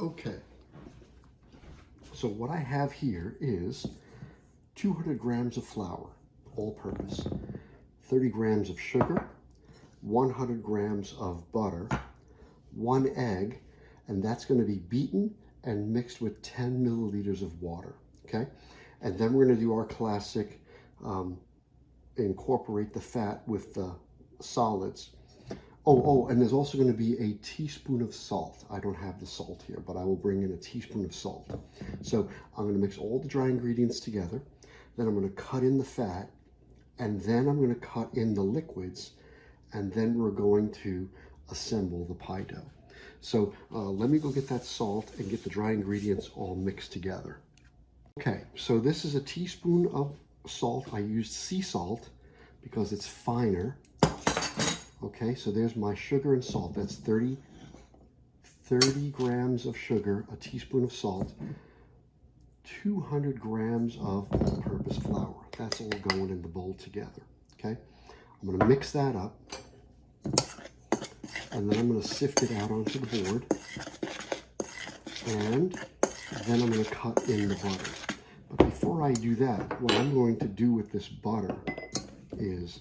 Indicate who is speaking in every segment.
Speaker 1: Okay, so what I have here is 200 grams of flour, all-purpose, 30 grams of sugar, 100 grams of butter, 1 egg, and that's going to be beaten and mixed with 10 milliliters of water, okay? And then we're going to do our classic incorporate the fat with the solids. Oh, and there's also going to be a teaspoon of salt. I don't have the salt here, but I will bring in a teaspoon of salt. So I'm going to mix all the dry ingredients together. Then I'm going to cut in the fat, and then I'm going to cut in the liquids, and then we're going to assemble the pie dough. So let me go get that salt and get the dry ingredients all mixed together. Okay, so this is a teaspoon of salt. I used sea salt because it's finer. Okay, so there's my sugar and salt. That's 30 grams of sugar, a teaspoon of salt, 200 grams of all-purpose flour. That's all going in the bowl together, okay? I'm going to mix that up, and then I'm going to sift it out onto the board, and then I'm going to cut in the butter. But before I do that, what I'm going to do with this butter is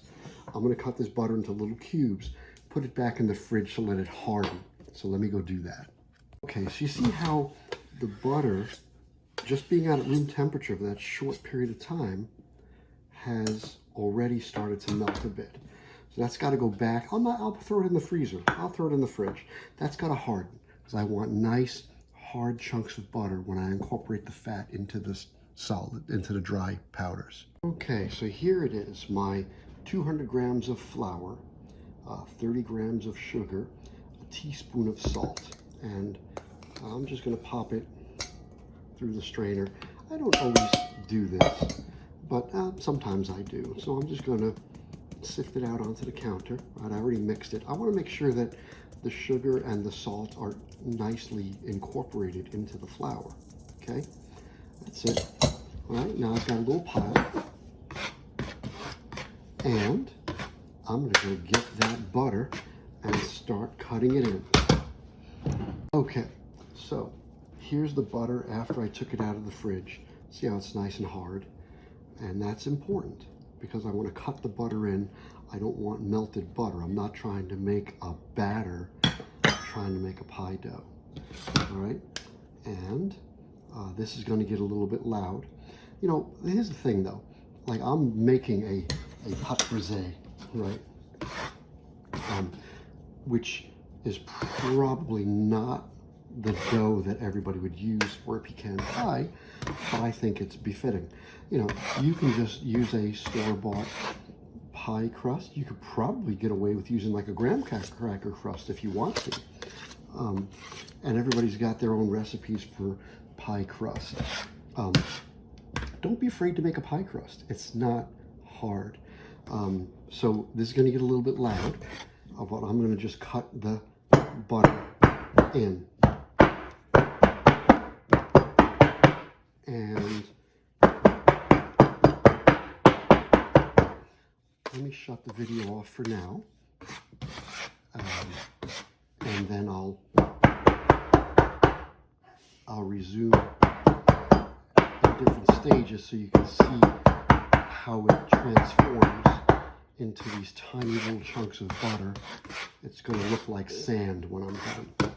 Speaker 1: I'm going to cut this butter into little cubes, put it back in the fridge to let it harden. So let me go do that. Okay, so you see how the butter, just being out at room temperature for that short period of time, has already started to melt a bit. So that's got to go back. I'll throw it in the freezer. I'll throw it in the fridge. That's got to harden because I want nice, hard chunks of butter when I incorporate the fat into this solid, into the dry powders. Okay, so here it is, my 200 grams of flour, 30 grams of sugar, a teaspoon of salt, and I'm just going to pop it through the strainer. I don't always do this, but sometimes I do. So I'm just going to sift it out onto the counter. Right, I already mixed it. I want to make sure that the sugar and the salt are nicely incorporated into the flour. Okay, that's it. All right, now I've got a little pile, and I'm going to go get that butter and start cutting it in. Okay, so here's the butter after I took it out of the fridge. See how it's nice and hard? And that's important because I want to cut the butter in. I don't want melted butter. I'm not trying to make a batter, I'm trying to make a pie dough. All right, and this is going to get a little bit loud. You know, here's the thing though. Like, I'm making a pâte brisée, right? Which is probably not the dough that everybody would use for a pecan pie, but I think it's befitting. You know, you can just use a store-bought pie crust. You could probably get away with using like a graham cracker crust if you want to. And everybody's got their own recipes for pie crust. Don't be afraid to make a pie crust. It's not hard. So this is going to get a little bit loud, but I'm going to just cut the butter in. And let me shut the video off for now. And then I'll resume at different stages so you can see how it transforms into these tiny little chunks of butter. It's going to look like sand when I'm done.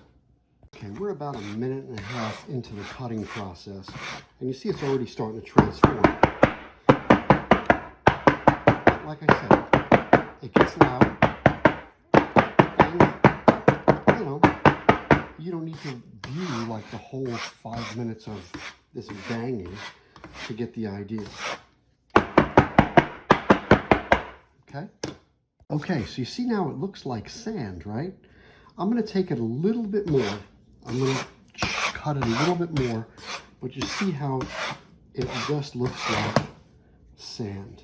Speaker 1: Okay, we're about a minute and a half into the cutting process, and you see it's already starting to transform. Like I said, it gets loud, and, you know, you don't need to view like the whole 5 minutes of this banging to get the idea. Okay? Okay, so you see now it looks like sand, right? I'm going to take it a little bit more. I'm going to cut it a little bit more, but you see how it just looks like sand.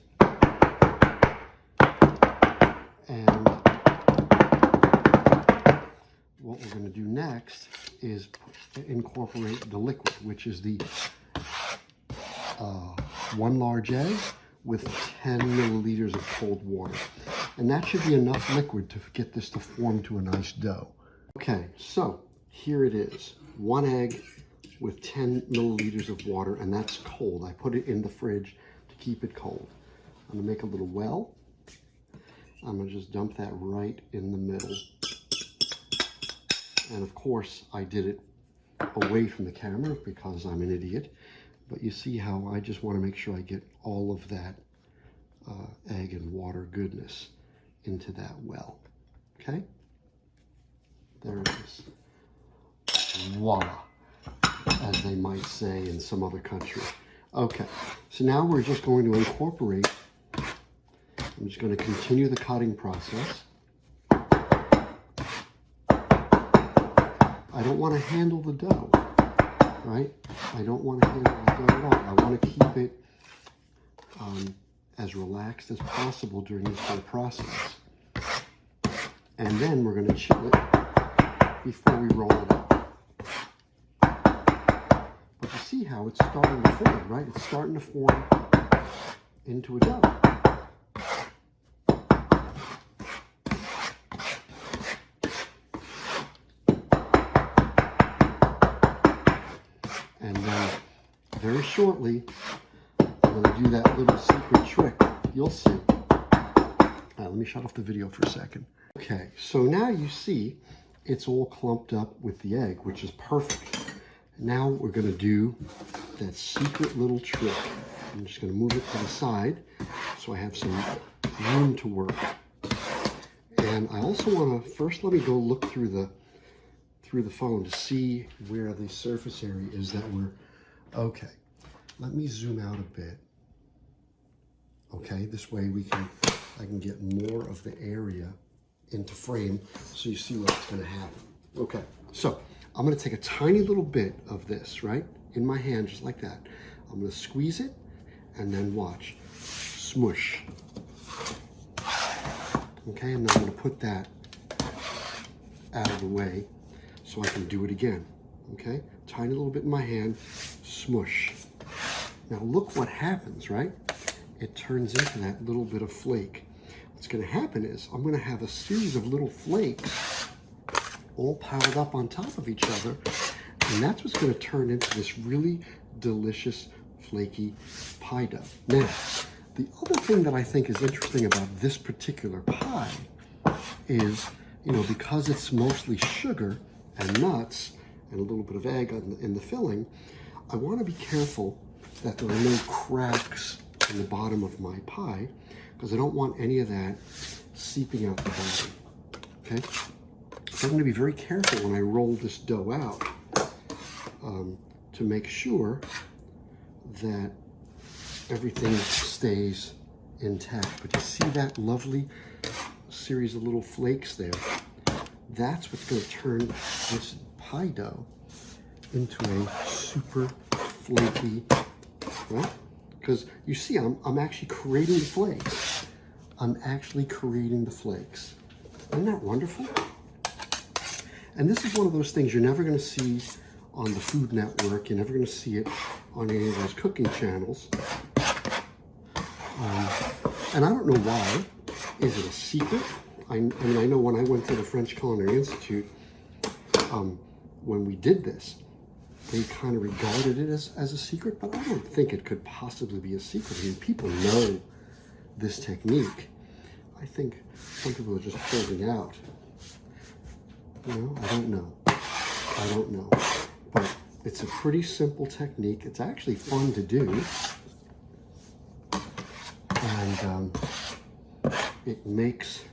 Speaker 1: And what we're going to do next is incorporate the liquid, which is the 1 large egg with 10 milliliters of cold water. And that should be enough liquid to get this to form to a nice dough. Okay, so here it is. 1 egg with 10 milliliters of water, and that's cold. I put it in the fridge to keep it cold. I'm gonna make a little well. I'm gonna just dump that right in the middle. And of course, I did it away from the camera because I'm an idiot. But you see how I just want to make sure I get all of that egg and water goodness into that well. Okay? There it is. Voila, as they might say in some other country. Okay, so now we're just going to incorporate. I'm just going to continue the cutting process. I don't want to handle the dough, right? I don't want to handle the dough at all. I want to keep it as relaxed as possible during this whole process. And then we're going to chill it before we roll it out. But you see how it's starting to form, right? It's starting to form into a dough. And then very shortly, I'm going to do that little secret trick. You'll see. Let me shut off the video for a second. Okay, so now you see it's all clumped up with the egg, which is perfect. Now we're going to do that secret little trick. I'm just going to move it to the side so I have some room to work. And I also want to, first let me go look through the phone to see where the surface area is that we're, okay. Let me zoom out a bit. Okay, this way I can get more of the area into frame so you see what's going to happen. Okay, so I'm going to take a tiny little bit of this, right, in my hand, just like that. I'm going to squeeze it and then watch. Smush. Okay, and then I'm going to put that out of the way so I can do it again. Okay, tiny little bit in my hand, smush. Now look what happens, right? It turns into that little bit of flake. What's going to happen is I'm going to have a series of little flakes all piled up on top of each other, and that's what's going to turn into this really delicious flaky pie dough. Now, the other thing that I think is interesting about this particular pie is, you know, because it's mostly sugar and nuts and a little bit of egg in the filling, I want to be careful that there are no cracks in the bottom of my pie, because I don't want any of that seeping out the bottom. Okay? So I'm going to be very careful when I roll this dough out to make sure that everything stays intact. But you see that lovely series of little flakes there? That's what's going to turn this pie dough into a super flaky, right? Because you see, I'm actually creating the flakes. I'm actually creating the flakes. Isn't that wonderful? And this is one of those things you're never going to see on the Food Network. You're never going to see it on any of those cooking channels. And I don't know why. Is it a secret? I mean, I know when I went to the French Culinary Institute, when we did this, they kind of regarded it as a secret, but I don't think it could possibly be a secret. I mean, people know this technique. I think some people are just holding out. You know, I don't know. I don't know. But it's a pretty simple technique. It's actually fun to do. And it makes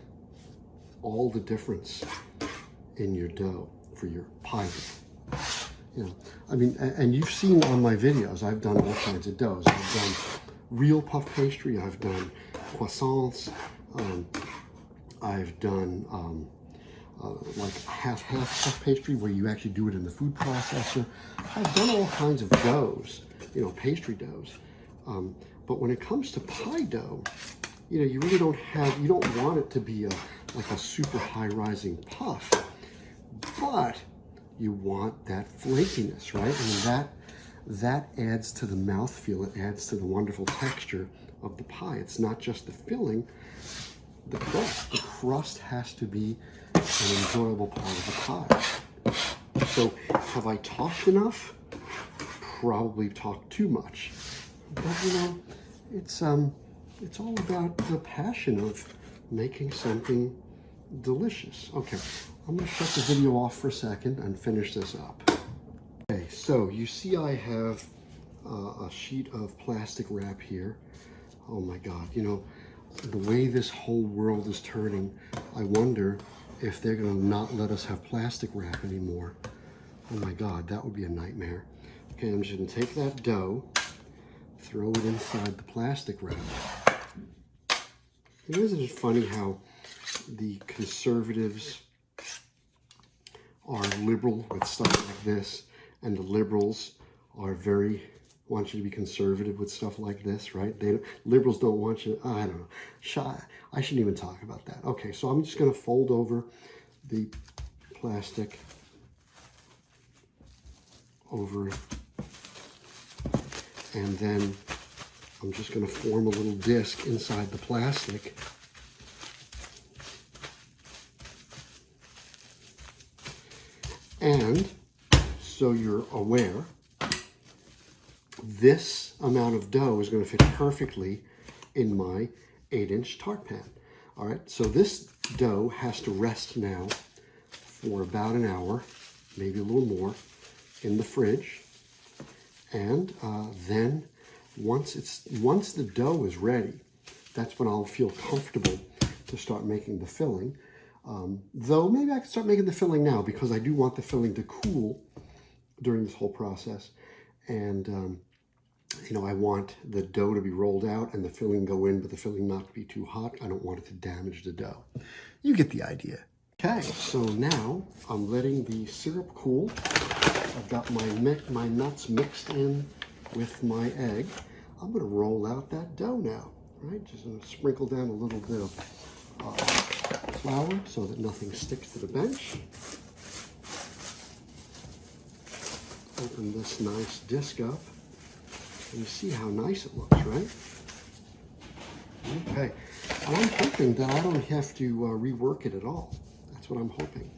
Speaker 1: all the difference in your dough for your pie dough. You know, I mean, and you've seen on my videos, I've done all kinds of doughs. I've done real puff pastry. I've done croissants. I've done like half puff pastry where you actually do it in the food processor. I've done all kinds of doughs, you know, pastry doughs. But when it comes to pie dough, you know, you really don't have, you don't want it to be like a super high rising puff, but you want that flakiness, right? I mean, that adds to the mouthfeel. It adds to the wonderful texture of the pie. It's not just the filling, the crust. The crust has to be an enjoyable part of the pie. So have I talked enough? Probably talked too much. But you know, it's all about the passion of making something delicious. Okay, I'm gonna shut the video off for a second and finish this up. Okay, so you see I have a sheet of plastic wrap here. Oh my God, you know, the way this whole world is turning, I wonder if they're gonna not let us have plastic wrap anymore. Oh my God, that would be a nightmare. Okay, I'm just gonna take that dough, throw it inside the plastic wrap. And isn't it funny how the conservatives are liberal with stuff like this, and the liberals are want you to be conservative with stuff like this, right? Liberals don't want you, I don't know. I shouldn't even talk about that. Okay, so I'm just gonna fold over the plastic over, and then I'm just gonna form a little disc inside the plastic. And so you're aware, this amount of dough is going to fit perfectly in my 8-inch tart pan. All right, so this dough has to rest now for about an hour, maybe a little more, in the fridge. And then once the dough is ready, that's when I'll feel comfortable to start making the filling. Though maybe I can start making the filling now, because I do want the filling to cool during this whole process. And, you know, I want the dough to be rolled out and the filling go in, but the filling not to be too hot. I don't want it to damage the dough. You get the idea. Okay, so now I'm letting the syrup cool. I've got my nuts mixed in with my egg. I'm going to roll out that dough now, right? Just going to sprinkle down a little bit of flour so that nothing sticks to the bench. Open this nice disc up, and you see how nice it looks, right? Okay, and I'm hoping that I don't have to rework it at all. That's what I'm hoping.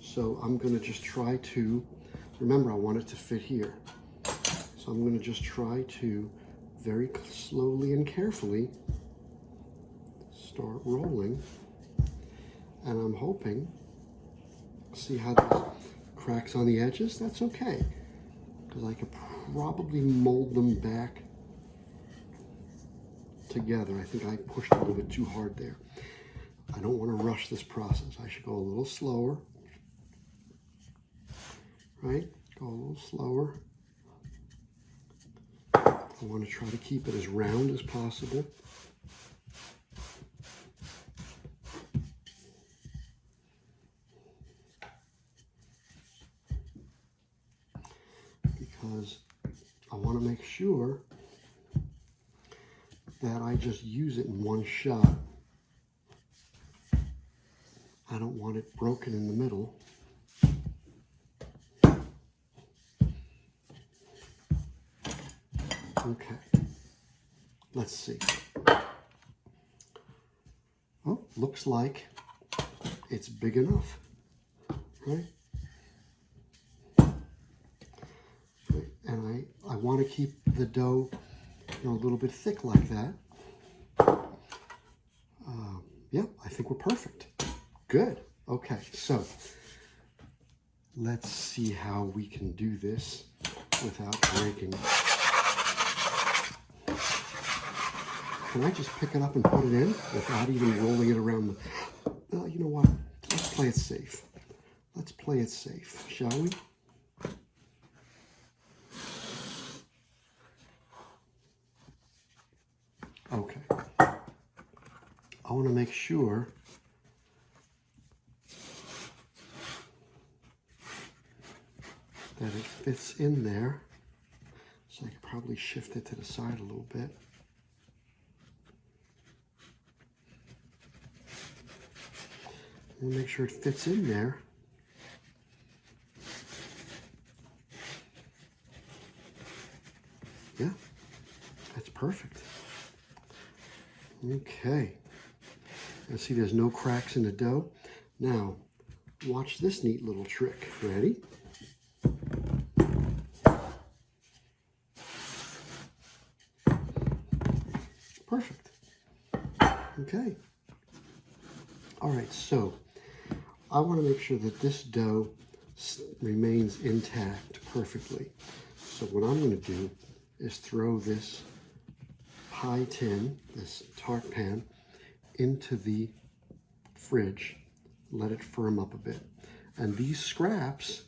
Speaker 1: So I'm going to just try to, remember I want it to fit here. So I'm going to just try to very slowly and carefully start rolling. And I'm hoping, see how the cracks on the edges? That's okay, because I could probably mold them back together. I think I pushed a little bit too hard there. I don't want to rush this process. I should go a little slower, right? Go a little slower. I want to try to keep it as round as possible. Because I want to make sure that I just use it in one shot. I don't want it broken in the middle. Okay, let's see. Oh, looks like it's big enough, right? And I want to keep the dough, you know, a little bit thick like that. Yep, I think we're perfect. Good. Okay, so let's see how we can do this without breaking. Can I just pick it up and put it in without even rolling it around the... Well, you know what? Let's play it safe. Let's play it safe, shall we? Okay. I want to make sure that it fits in there. So I could probably shift it to the side a little bit. And make sure it fits in there. Yeah, that's perfect. Okay. And see, there's no cracks in the dough. Now, watch this neat little trick. Ready? Perfect. Okay. All right, so I want to make sure that this dough remains intact perfectly. So what I'm going to do is throw this pie tin, this tart pan, into the fridge, let it firm up a bit. And these scraps,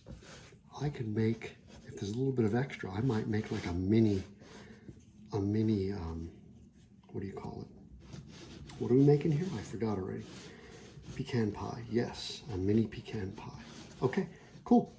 Speaker 1: I can make, if there's a little bit of extra, I might make like a mini, what do you call it? What are we making here? I forgot already. Pecan pie, yes, a mini pecan pie. Okay, cool.